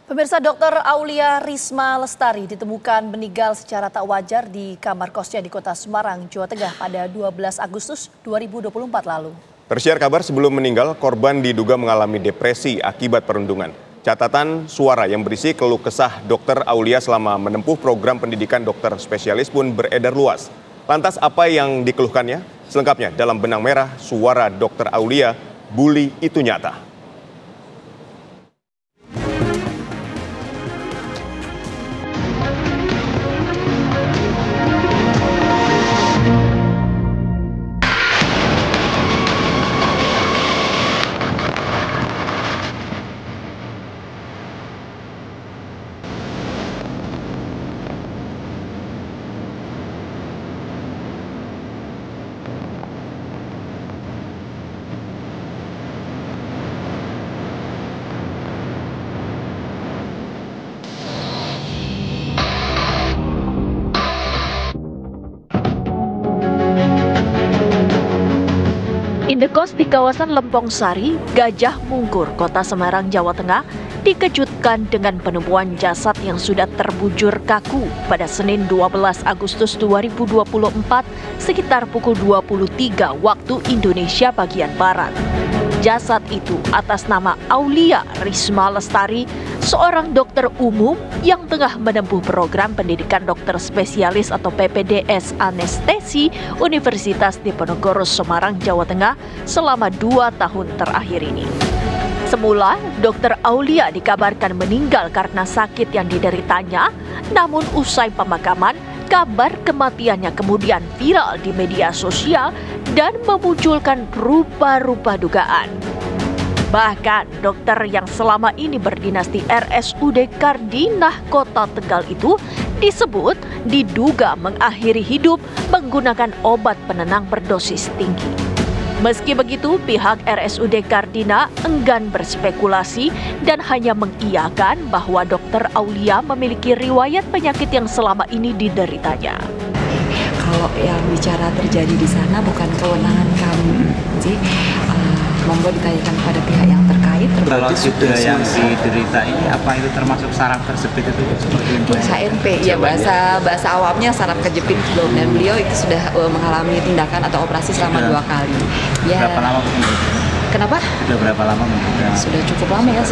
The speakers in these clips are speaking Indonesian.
Pemirsa, Dr. Aulia Risma Lestari ditemukan meninggal secara tak wajar di kamar kosnya di Kota Semarang, Jawa Tengah pada 12 Agustus 2024 lalu. Tersiar kabar sebelum meninggal, korban diduga mengalami depresi akibat perundungan. Catatan suara yang berisi keluh kesah Dr. Aulia selama menempuh program pendidikan dokter spesialis pun beredar luas. Lantas apa yang dikeluhkannya? Selengkapnya dalam Benang Merah Suara Dr. Aulia, Bully Itu Nyata. Indekos di kawasan Lempong Sari, Gajah Mungkur, Kota Semarang, Jawa Tengah, dikejutkan dengan penemuan jasad yang sudah terbujur kaku pada Senin 12 Agustus 2024 sekitar pukul 23 waktu Indonesia bagian Barat. Jasad itu atas nama Aulia Risma Lestari, seorang dokter umum yang tengah menempuh program pendidikan dokter spesialis atau PPDS anestesi Universitas Diponegoro Semarang, Jawa Tengah selama 2 tahun terakhir ini. Semula, Dr. Aulia dikabarkan meninggal karena sakit yang dideritanya, namun usai pemakaman, kabar kematiannya kemudian viral di media sosial dan memunculkan rupa-rupa dugaan. Bahkan dokter yang selama ini berdinas di RSUD Kardinah Kota Tegal itu disebut diduga mengakhiri hidup menggunakan obat penenang berdosis tinggi. Meski begitu, pihak RSUD Kardinah enggan berspekulasi dan hanya mengiyakan bahwa Dr. Aulia memiliki riwayat penyakit yang selama ini dideritanya. Kalau yang bicara terjadi di sana bukan kewenangan kami, jadi monggo ditanyakan kepada pihak yang terkait. Kalau sudah yang diderita ini, apa itu termasuk saraf terjepit itu? SANP, ya bahasa awamnya saraf kejepit, dan beliau itu sudah mengalami tindakan atau operasi selama 2 kali. Ya. Berapa lama? Kenapa? Sudah berapa lama? Sudah cukup lama ya,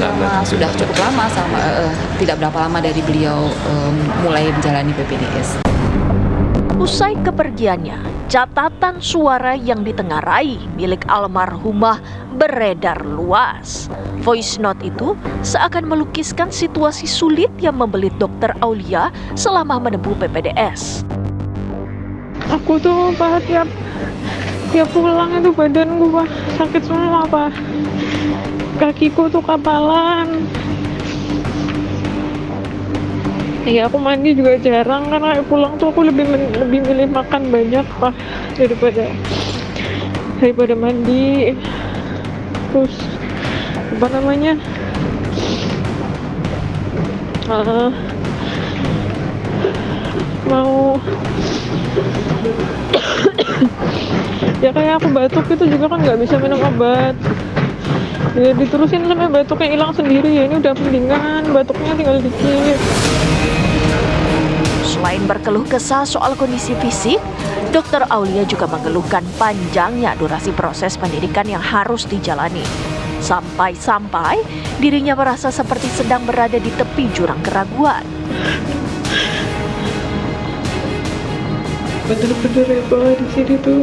sudah cukup lama, tidak berapa lama dari beliau mulai menjalani PPDS. Usai kepergiannya, catatan suara yang ditengarai milik almarhumah beredar luas. Voice note itu seakan melukiskan situasi sulit yang membelit Dr. Aulia selama menempuh PPDS. Aku tuh tiap pulang itu badanku sakit semua kakiku tuh kapalan. Ya aku mandi juga jarang karena pulang tuh aku lebih milih makan banyak daripada mandi. Terus mau ya kayak aku batuk itu juga kan nggak bisa minum obat. Ya diterusin sampai batuknya hilang sendiri, ya ini udah mendingan, batuknya tinggal dikit. Selain berkeluh kesah soal kondisi fisik, Dr. Aulia juga mengeluhkan panjangnya durasi proses pendidikan yang harus dijalani. Sampai-sampai dirinya merasa seperti sedang berada di tepi jurang keraguan. Bener-bener ya bahwa di sini tuh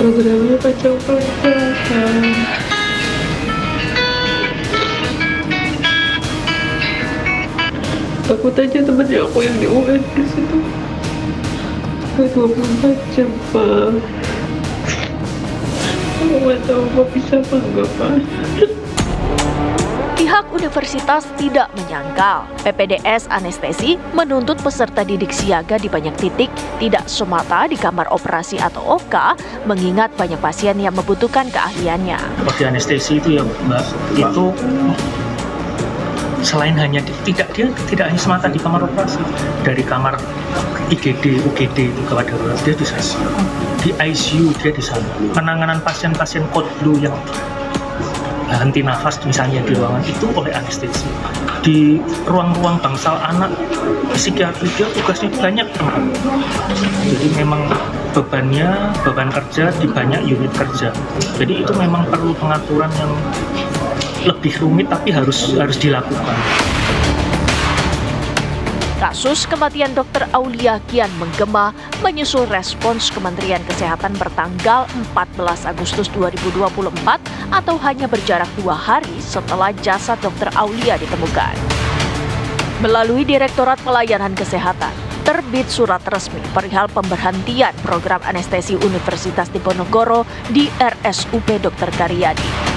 programnya panjang-panjang. Takut aja temennya aku yang di UN di situ 24 jam, Pak. Aku nggak tahu mau bisa apa enggak, Pak. Pihak universitas tidak menyangkal PPDS anestesi menuntut peserta didik siaga di banyak titik, tidak semata di kamar operasi atau OK, mengingat banyak pasien yang membutuhkan keahliannya. Seperti anestesi itu ya Mbak, itu selain hanya tidak hanya semata di kamar operasi, dari kamar IGD, UGD itu gawat darurat dia di sana, di ICU dia di sana, penanganan pasien-pasien code blue yang henti nafas misalnya di ruangan itu oleh anestesi. Di ruang-ruang bangsal anak psikiatri dia tugasnya banyak teman. Jadi memang beban kerja di banyak unit kerja. Jadi itu memang perlu pengaturan yang lebih rumit tapi harus dilakukan. Kasus kematian Dr. Aulia kian menggema menyusul respons Kementerian Kesehatan bertanggal 14 Agustus 2024 atau hanya berjarak 2 hari setelah jasad Dr. Aulia ditemukan. Melalui Direktorat Pelayanan Kesehatan, terbit surat resmi perihal pemberhentian program anestesi Universitas Diponegoro di RSUP Dr. Karyadi.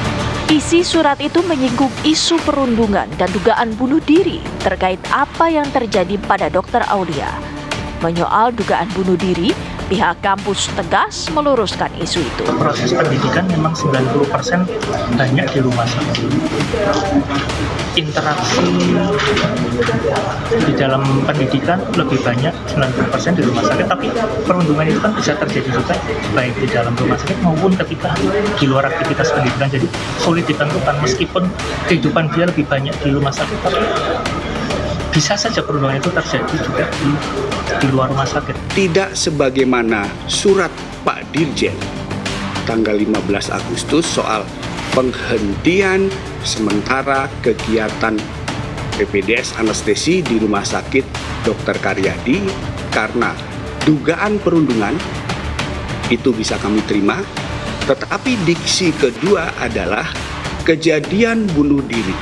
Isi surat itu menyinggung isu perundungan dan dugaan bunuh diri terkait apa yang terjadi pada Dr. Aulia. Menyoal dugaan bunuh diri, pihak kampus tegas meluruskan isu itu. Proses pendidikan memang 90% banyak di rumah sakit. Interaksi di dalam pendidikan lebih banyak 90% di rumah sakit, tapi perundungan itu kan bisa terjadi juga baik di dalam rumah sakit maupun ketika di luar aktivitas pendidikan. Jadi sulit ditentukan meskipun kehidupan dia lebih banyak di rumah sakit, tapi bisa saja perundungan itu terjadi juga di luar rumah sakit. Tidak sebagaimana surat Pak Dirjen tanggal 15 Agustus soal penghentian sementara kegiatan PPDS anestesi di Rumah Sakit Dr. Karyadi karena dugaan perundungan, itu bisa kami terima. Tetapi diksi kedua adalah kejadian bunuh diri.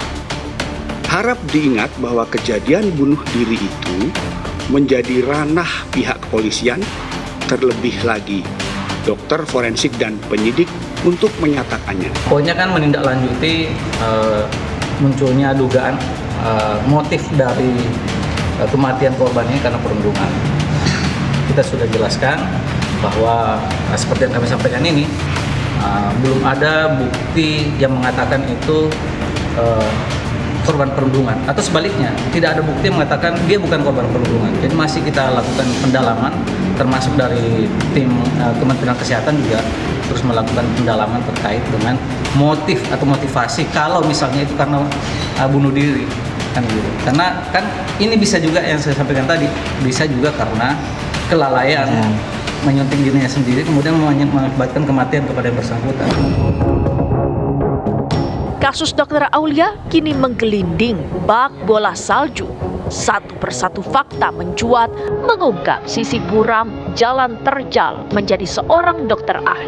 Harap diingat bahwa kejadian bunuh diri itu menjadi ranah pihak kepolisian, terlebih lagi dokter forensik dan penyidik untuk menyatakannya. Pokoknya kan menindaklanjuti munculnya dugaan motif dari kematian korban ini karena perundungan. Kita sudah jelaskan bahwa seperti yang kami sampaikan ini belum ada bukti yang mengatakan itu korban perundungan, atau sebaliknya tidak ada bukti yang mengatakan dia bukan korban perundungan. Jadi masih kita lakukan pendalaman, termasuk dari tim Kementerian Kesehatan juga terus melakukan pendalaman terkait dengan motif atau motivasi kalau misalnya itu karena bunuh diri kan gitu. Karena kan ini bisa juga yang saya sampaikan tadi, bisa juga karena kelalaian menyunting dirinya sendiri kemudian mengakibatkan kematian kepada yang bersangkutan. Kasus Dr. Aulia kini menggelinding bak bola salju. Satu persatu fakta mencuat mengungkap sisi buram jalan terjal menjadi seorang dokter ahli.